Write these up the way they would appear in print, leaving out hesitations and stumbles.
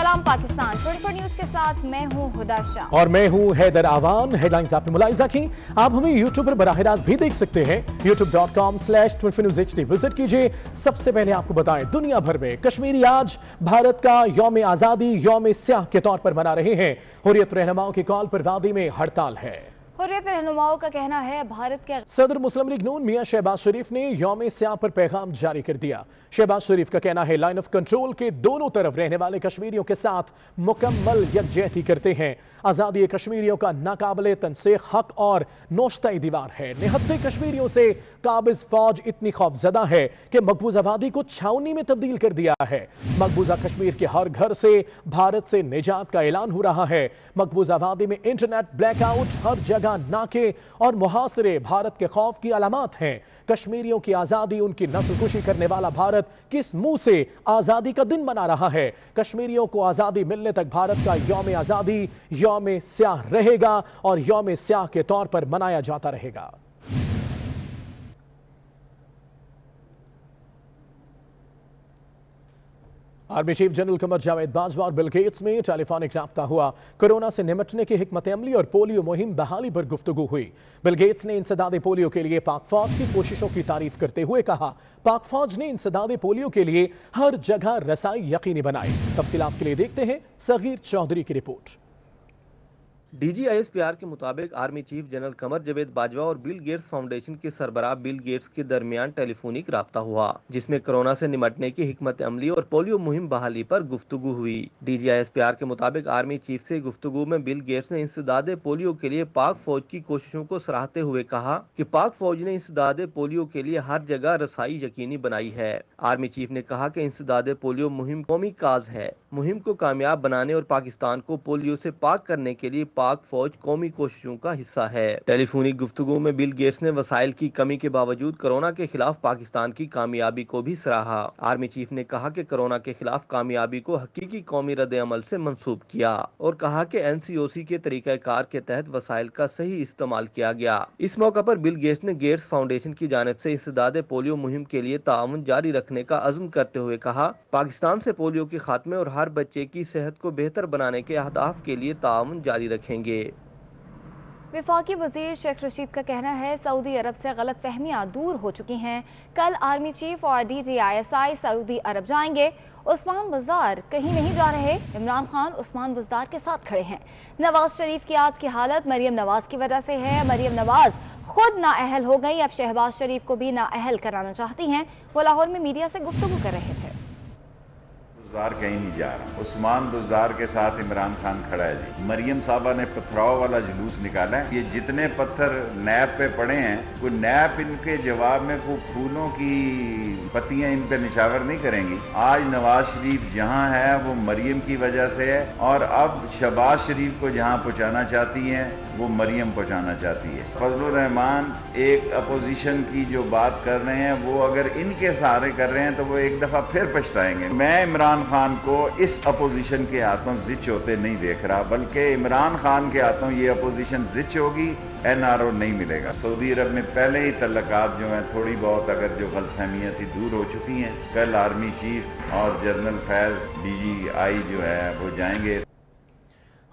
सलाम पाकिस्तान 24 न्यूज के साथ मैं हूं हुदा शाह और मैं हूं हैदर आवान। हेडलाइंस आपने मुलाहिजा की। आप हमें यूट्यूब पर बराह रास्त भी देख सकते हैं। youtube.com/24newshd विजिट कीजिए। सबसे पहले आपको बताएं, दुनिया भर में कश्मीरी आज भारत का यौम आजादी यौम स्याह के तौर पर मना रहे हैं। हुर्रियत रहनुमाओं की कॉल पर वादी में हड़ताल है। हुर्रियत रहनुमाओं का कहना है भारत के सदर मुस्लिम लीग नून मियां शहबाज शरीफ ने यौम स्याह पर पैगाम जारी कर दिया। शहबाज शरीफ का कहना है लाइन ऑफ कंट्रोल के दोनों तरफ रहने वाले कश्मीरियों के साथ मुकम्मल यकजहती करते हैं। आजादी कश्मीरियों का नाकाबिले तनसीख हक और नोश्ता दीवार है। निहत्ते कश्मीरियों से काबिज फौज इतनी खौफजदा है कि मकबूजा वादी को छावनी में तब्दील कर दिया है। मकबूजा कश्मीर के हर घर से भारत से निजात का ऐलान हो रहा है। मकबूजा वादी में इंटरनेट ब्लैकआउट, हर जगह नाके और मुहासरे भारत के खौफ की अलामत हैं। कश्मीरियों की आजादी, उनकी नस्लकुशी करने वाला भारत किस मुंह से आजादी का दिन मना रहा है? कश्मीरियों को आजादी मिलने तक भारत का यौम आजादी यौम स्याह रहेगा और यौम स्याह के तौर पर मनाया जाता रहेगा। Army chief general Qamar Javed Bajwa और बिल गेट्स में टेलीफोनिक राब्ता हुआ। कोरोना से निपटने की हिकमत अमली और पोलियो मुहिम बहाली पर गुफ्तगू हुई। बिल गेट्स ने इंसदादे पोलियो के लिए पाक फौज की कोशिशों की तारीफ करते हुए कहा, पाक फौज ने इंसदादे पोलियो के लिए हर जगह रसाई यकीनी बनाई। तफसीलात के लिए देखते हैं सगीर चौधरी की रिपोर्ट। DGISPR के मुताबिक army chief general Qamar Javed Bajwa और बिल गेट्स फाउंडेशन के सरबराह बिल गेट्स के दरमियान टेलीफोनिक राब्ता हुआ, जिसमें कोरोना से निपटने की हिकमत अमली और पोलियो मुहिम बहाली पर गुफ्तगू हुई। DGISPR के मुताबिक आर्मी चीफ से गुफ्तगू में बिल गेट्स ने इंसदादे पोलियो के लिए पाक फौज की कोशिशों को सराहते हुए कहा कि पाक फौज ने इंसदादे पोलियो के लिए हर जगह रसाई यकीनी बनाई है। आर्मी चीफ ने कहा कि इंसदादे पोलियो मुहिम कौमी काज है। मुहिम को कामयाब बनाने और पाकिस्तान को पोलियो से पाक करने के लिए पाक फौज कौमी कोशिशों का हिस्सा है। टेलीफोनिक गुफ्तगू में बिल गेट्स ने वसाइल की कमी के बावजूद कोरोना के खिलाफ पाकिस्तान की कामयाबी को भी सराहा। आर्मी चीफ ने कहा कि कोरोना के खिलाफ कामयाबी को हकीकी कौमी रद्द अमल से मंसूब किया और कहा कि NCOC के तरीक़ाकार के तहत वसाइल का सही इस्तेमाल किया गया। इस मौका पर बिल गेट्स ने गेट्स फाउंडेशन की जानिब से इंसदादे पोलियो मुहिम के लिए ताउन जारी रखने का अज़्म करते हुए कहा, पाकिस्तान से पोलियो के खात्मे और हर बच्चे की सेहत को बेहतर बनाने के अहदाफ के लिए ताउन जारी रखेंगे। वफाकी वजीर शेख रशीद का कहना है सऊदी अरब से गलत फहमियाँ दूर हो चुकी हैं। कल आर्मी चीफ और DGISI सऊदी अरब जाएंगे। उस्मान बुज़दार कहीं नहीं जा रहे। इमरान खान उस्मान बुज़दार के साथ खड़े हैं। नवाज शरीफ की आज की हालत मरियम नवाज की वजह से है। मरियम नवाज खुद नाअहल हो गई, अब शहबाज शरीफ को भी नाअहल कराना चाहती हैं। वो लाहौर में मीडिया से गुफ्तगू कर रहे थे। बुज़दार कहीं नहीं जा रहा। उस्मान बुज़दार के साथ इमरान खान खड़ा है जी। मरियम साहबा ने पथराव वाला जुलूस निकाला है। ये जितने पत्थर नैब पे पड़े हैं, कोई नैब इनके जवाब में कोई फूलों की पत्तियां इन पे निछावर नहीं करेंगी। आज नवाज शरीफ जहां है वो मरियम की वजह से है और अब शहबाज शरीफ को जहां पहुंचाना चाहती हैं वो मरियम पहुंचाना चाहती है। फजलुर रहमान एक अपोजिशन की जो बात कर रहे हैं वो अगर इनके सहारे कर रहे हैं तो वो एक दफा फिर पछताएंगे। मैं इमरान खान को इस अपोजिशन के हाथों जिच होते नहीं देख रहा, बल्कि इमरान खान के हाथों ये अपोजिशन जिच होगी, NRO नहीं मिलेगा। सऊदी अरब में पहले ही तल्लकात जो हैं थोड़ी बहुत अगर जो गलतफहमियाँ थी दूर हो चुकी हैं। कल आर्मी चीफ और जनरल फैज DGI जो है वो जाएंगे।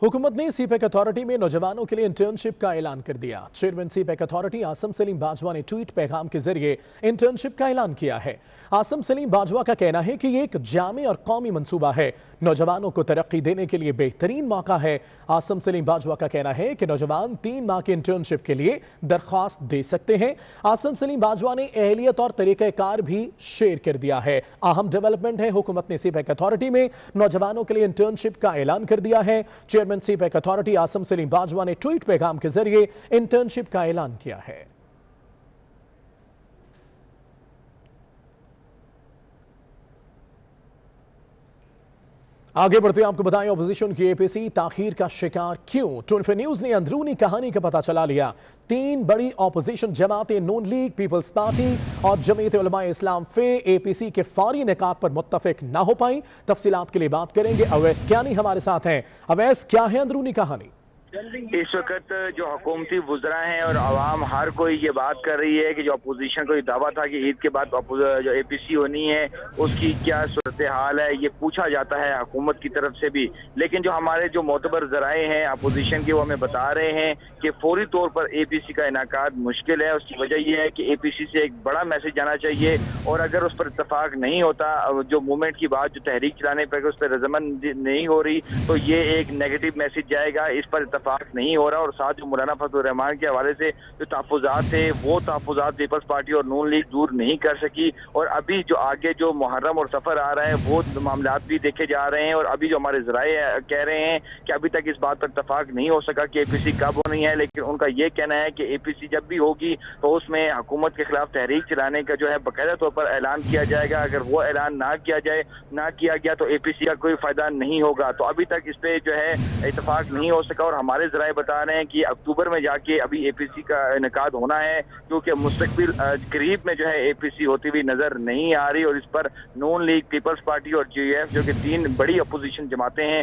हुकूमत ने CPEC अथॉरिटी में नौजवानों के लिए इंटर्नशिप का ऐलान कर दिया। Chairman CPEC authority Asim Saleem Bajwa ने ट्वीट पैगाम के जरिए इंटर्नशिप का ऐलान किया है। आसम सलीम बाजवा का कहना है कि ये एक जामे और कौमी मंसूबा है, नौजवानों को तरक्की देने के लिए बेहतरीन मौका है। आसम सलीम बाजवा का कहना है कि नौजवान 3 माह के इंटर्नशिप के लिए दरख्वास्त दे सकते हैं। आसम सलीम बाजवा ने अहलियत और तरीक़ाकार भी शेयर कर दिया है। अहम डेवलपमेंट है, हुकूमत ने CPEC अथॉरिटी में नौजवानों के लिए इंटर्नशिप का ऐलान कर दिया है। Chairman CPEC authority Asim Saleem Bajwa ने ट्वीट पैगाम के जरिए इंटर्नशिप का ऐलान किया है। आगे बढ़ते आपको बताएं, अपोजिशन की APC ताखीर का शिकार क्यों? 24 न्यूज ने अंदरूनी कहानी का पता चला लिया। 3 बड़ी अपोजिशन जमातें नून लीग, पीपल्स पार्टी और जमीयत उलमाए इस्लाम APC के फौरी निकात पर मुत्तफिक ना हो पाई। तफसीलात के लिए बात करेंगे। अवैस कियानी हमारे साथ हैं। अवैस, क्या है अंदरूनी कहानी? اس وقت جو حکومتی وزراء ہیں اور عوام ہر کوئی یہ بات کر رہی ہے کہ جو اپوزیشن کو یہ دعویٰ تھا کہ عید کے بعد جو اے پی سی ہونی ہے اس کی کیا صورتحال ہے، یہ پوچھا جاتا ہے حکومت کی طرف سے بھی، لیکن جو ہمارے جو معتبر ذرائع ہیں اپوزیشن کے وہ ہمیں بتا رہے ہیں کہ فوری طور پر اے پی سی کا انعقاد مشکل ہے۔ اس کی وجہ یہ ہے کہ اے پی سی سے ایک بڑا میسج جانا چاہیے، اور اگر اس پر اتفاق نہیں ہوتا، جو موومنٹ کی بات جو تحریک چلانے پہ اس پہ رضامند نہیں ہو رہی، تو یہ ایک نیگیٹو میسج جائے گا۔ اس پر اتفاق نہیں ہو رہا، اور ساتھ جو مولانا فضل الرحمان کے حوالے سے جو تحفظات تھے وہ تحفظات پیپلز پارٹی اور نون لیگ دور نہیں کر سکی، اور ابھی جو آگے جو محرم اور سفر آ رہا ہے وہ معاملات بھی دیکھے جا رہے ہیں، اور ابھی جو ہمارے ذرائع کہہ رہے ہیں کہ ابھی تک اس بات پر اتفاق نہیں ہو سکا کہ اے پی سی کب ہونی ہے، لیکن ان کا یہ کہنا ہے کہ اے پی سی جب بھی ہوگی تو اس میں حکومت کے خلاف تحریک چلانے کا جو ہے باقاعدہ طور پر اعلان کیا جائے گا۔ اگر وہ اعلان نہ کیا گیا تو اے پی سی کا کوئی فائدہ نہیں ہوگا۔ تو ابھی تک اس پہ جو ہے اتفاق نہیں ہو سکا، اور ہمارے ذرائع بتا رہے ہیں کہ اکتوبر میں جا کے ابھی اے پی سی کا انعقاد ہونا ہے، کیونکہ مستقبل قریب میں جو ہے اے پی سی ہوتی ہوئی نظر نہیں آ رہی، اور اس پر نون لیگ، پیپلز پارٹی اور جے یو ایف جو کہ تین بڑی اپوزیشن جماعتیں ہیں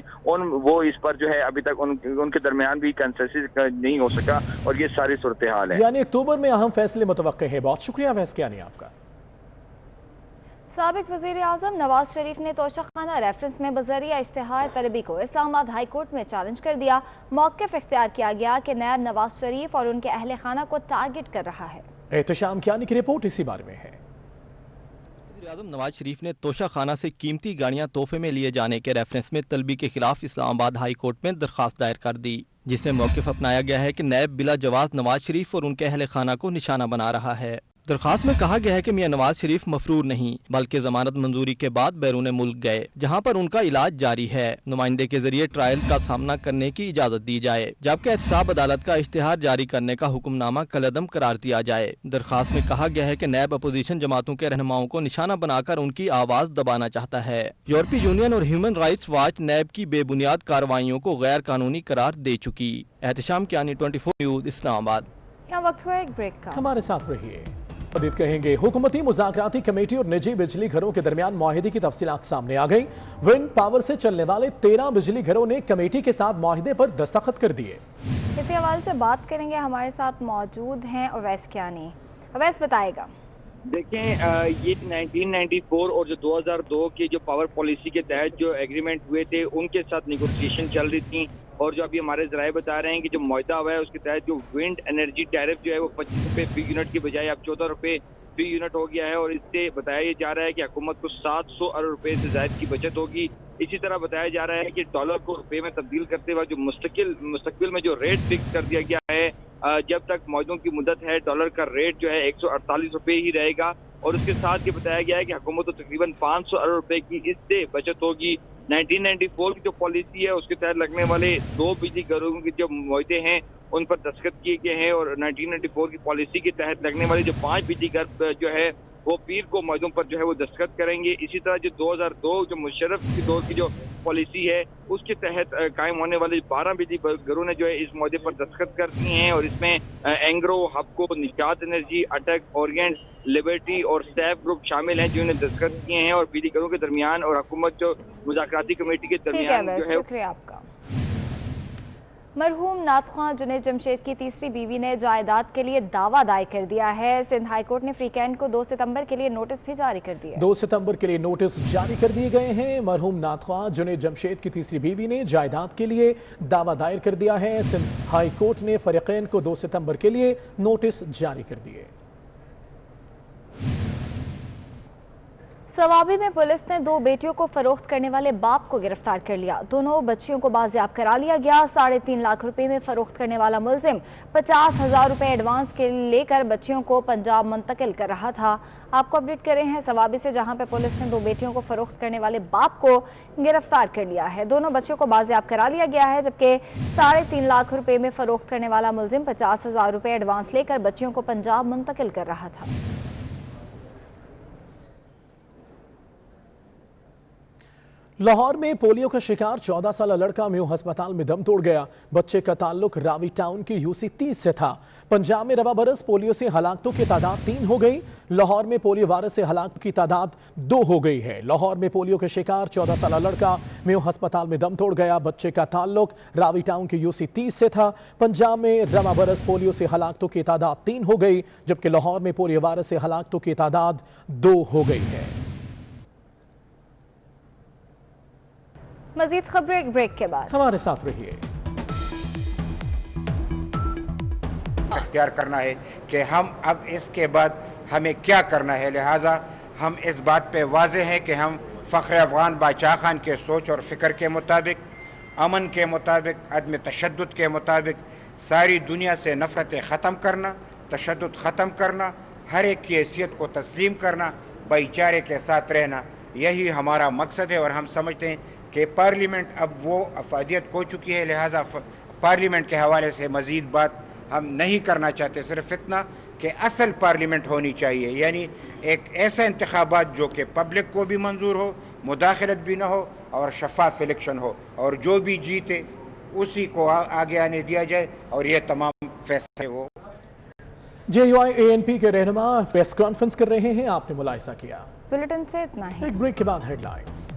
وہ اس پر جو ہے ابھی تک ان کے درمیان بھی کنسنسس نہیں ہو سکا، اور یہ ساری صورتحال ہے۔ یعنی اکتوبر میں اہم فیصلے متوقع ہیں۔ بہت شکریہ ویس کیانی آپ کا۔ سابق وزیر اعظم نواز شریف نے توشخانہ ریفرنس میں بذریعہ اشتہار طلبی کو اسلام آباد ہائی کورٹ میں چیلنج کر دیا۔ موقف اختیار کیا گیا کہ نیب نواز شریف اور ان کے اہل خانہ کو ٹارگٹ کر رہا ہے۔ احتشام کیانی کی رپورٹ اسی بارے میں ہے۔ وزیر اعظم نواز شریف نے توشہ خانہ سے قیمتی گاڑیاں تحفے میں لیے جانے کے ریفرنس میں طلبی کے خلاف اسلام آباد ہائی کورٹ میں درخواست دائر کر دی، جس میں موقف اپنایا گیا ہے کہ نیب بلا جواز نواز شریف اور ان کے اہل خانہ کو نشانہ بنا رہا ہے۔ درخواست میں کہا گیا ہے کہ میاں نواز شریف مفرور نہیں بلکہ ضمانت منظوری کے بعد بیرون ملک گئے، جہاں پر ان کا علاج جاری ہے، نمائندے کے ذریعے ٹرائل کا سامنا کرنے کی اجازت دی جائے، جبکہ احتساب عدالت کا اشتہار جاری کرنے کا حکم نامہ کالعدم قرار دیا جائے۔ درخواست میں کہا گیا ہے کہ نیب اپوزیشن جماعتوں کے رہنماؤں کو نشانہ بنا کر ان کی آواز دبانا چاہتا ہے۔ یورپی یونین اور ہیومن رائٹس واچ نیب کی بے بنیاد کارروائیوں کو غیر قانونی قرار دے چکی۔ احتشام کیانی 24 نیوز اسلام آباد۔ یہاں وقت ہوا ایک بریک کا۔ ہمارے ساتھ رہیے۔ مزید کہیں گے حکومتی مذاکراتی کمیٹی اور نجی بجلی گھروں کے درمیان معاہدے کی تفصیلات سامنے آ گئیں۔ ونڈ پاور سے چلنے والے 13 بجلی گھروں نے کمیٹی کے ساتھ معاہدے پر دستخط کر دیے۔ اسی حوالے سے بات کریں گے، ہمارے ساتھ موجود ہیں اویس کیانی۔ اویس بتائے گا۔ دیکھیں، یہ 1994 اور جو 2002 کی جو پاور پالیسی کے تحت جو ایگریمنٹ ہوئے تھے ان کے ساتھ نیگوشیشن چل رہی تھی، اور جو ابھی ہمارے ذرائع بتا رہے ہیں کہ جو معاہدہ ہوا ہے اس کے تحت جو ونڈ انرجی ٹیرف جو ہے وہ 25 روپے فی یونٹ کی بجائے اب 14 روپے فی یونٹ ہو گیا ہے، اور اس سے بتایا یہ جا رہا ہے کہ حکومت کو 700 ارب روپے سے زائد کی بچت ہوگی۔ اسی طرح بتایا جا رہا ہے کہ ڈالر کو روپے میں تبدیل کرتے ہوئے جو مستقبل میں جو ریٹ فکس کر دیا گیا ہے، جب تک معاہدوں کی مدت ہے ڈالر کا ریٹ جو ہے 148 روپے ہی رہے گا، اور اس کے ساتھ یہ بتایا گیا ہے کہ حکومت کو تقریباً 500 ارب روپے کی اس سے بچت ہوگی۔ 1994 کی جو پالیسی ہے اس کے تحت لگنے والے 2 بجلی گھروں کے جو معاہدے ہیں ان پر دستخط کیے گئے ہیں، اور 1994 کی پالیسی کے تحت لگنے والے جو 5 بجلی گھر جو ہے وہ پیر کو معاہدوں پر جو ہے وہ دستخط کریں گے۔ اسی طرح جو 2002 جو مشرف کے دور کی جو پالیسی ہے اس کے تحت قائم ہونے والے 12 بجلی گھروں نے جو ہے اس معاہدے پر دستخط کر دیے ہیں، اور اس میں اینگرو، ہپکو، نجات انرجی، اٹک، اورینٹ، لبرٹی اور سیف گروپ شامل ہیں جنہوں نے دستخط کیے ہیں، اور بجلی گھروں کے درمیان اور حکومت جو مذاکراتی کمیٹی کے درمیان جو ہے۔ شکریہ آپ کا۔ مرحوم نعت خواں جنید جمشید کی تیسری بیوی نے جائیداد کے لیے دعویٰ دائر کر دیا ہے۔ سندھ ہائی کورٹ نے فریقین کو 2 ستمبر کے لیے نوٹس بھی جاری کر دیا۔ 2 ستمبر کے لیے نوٹس جاری کر دیے گئے ہیں۔ مرحوم نعت خواں جنید جمشید کی تیسری بیوی نے جائیداد کے لیے دعویٰ دائر کر دیا ہے۔ سندھ ہائی کورٹ نے فریقین کو 2 ستمبر کے لیے نوٹس جاری کر دیے۔ سوابی میں پولیس نے 2 بیٹیوں کو فروخت کرنے والے باپ کو گرفتار کر لیا۔ دونوں بچیوں کو بازیاب کرا لیا گیا۔ 3.5 لاکھ روپے میں فروخت کرنے والا ملزم 50,000 روپے ایڈوانس کے لے کر بچیوں کو پنجاب منتقل کر رہا تھا۔ آپ کو اپڈیٹ کر رہے ہیں سوابی سے، جہاں پہ پولیس نے 2 بیٹیوں کو فروخت کرنے والے باپ کو گرفتار کر لیا ہے۔ دونوں بچیوں کو بازیاب کرا لیا گیا ہے، جبکہ 3.5 لاکھ روپے میں فروخت کرنے والا ملزم 50,000 روپے ایڈوانس لے کر بچیوں کو پنجاب منتقل کر رہا تھا۔ लाहौर में पोलियो का शिकार 14 साल लड़का मेयो अस्पताल में दम तोड़ गया। बच्चे का ताल्लुक रावी टाउन की यूसी 30 से था। पंजाब में रवा बरस पोलियो से हलाकतों की तादाद 3 हो गई। लाहौर में पोलियो वायरस से हलाकतों की तादाद 2 हो गई है। लाहौर में पोलियो का शिकार 14 साल लड़का मेयो अस्पताल में दम तोड़ गया। बच्चे का ताल्लुक रावी टाउन की यूसी 30 से था। पंजाब में रवा बरस पोलियो से हलाकतों की तादाद 3 हो गई, जबकि लाहौर में पोलियो वायरस से हलाकतों की तादाद 2 हो गई है। मजीद खबरें ब्रेक के बाद। हमारे साथ रहिए। इख्तियार करना है कि हम अब इसके बाद हमें क्या करना है, लिहाजा हम इस बात पे वाज़ेह हैं कि हम फ़ख्र अफ़गान बादशाह खान के सोच और फ़िक्र के मुताबिक, अमन के मुताबिक, अदम तशद्दुद के मुताबिक सारी दुनिया से नफ़रतें ख़त्म करना, तशद्दुद ख़त्म करना, हर एक की हैसियत को तस्लीम करना, भाईचारे के साथ रहना, यही हमारा मकसद है। और हम समझते हैं कि पार्लियामेंट अब वो अफादियत हो चुकी है, लिहाजा पार्लियामेंट के हवाले से मज़ीद बात हम नहीं करना चाहते। सिर्फ इतना कि असल पार्लियामेंट होनी चाहिए, यानी एक ऐसा इंतखाबात जो कि पब्लिक को भी मंजूर हो, मुदाखलत भी ना हो और शफाफ इलेक्शन हो, और जो भी जीते उसी को आगे आने दिया जाए और ये तमाम फैसले हो। JUI-ANP के रहनुमा प्रेस कॉन्फ्रेंस कर रहे हैं, आपने मुलाहिजा किया। बुलेटिन से इतना ही। एक ब्रेक के बाद हेडलाइंस।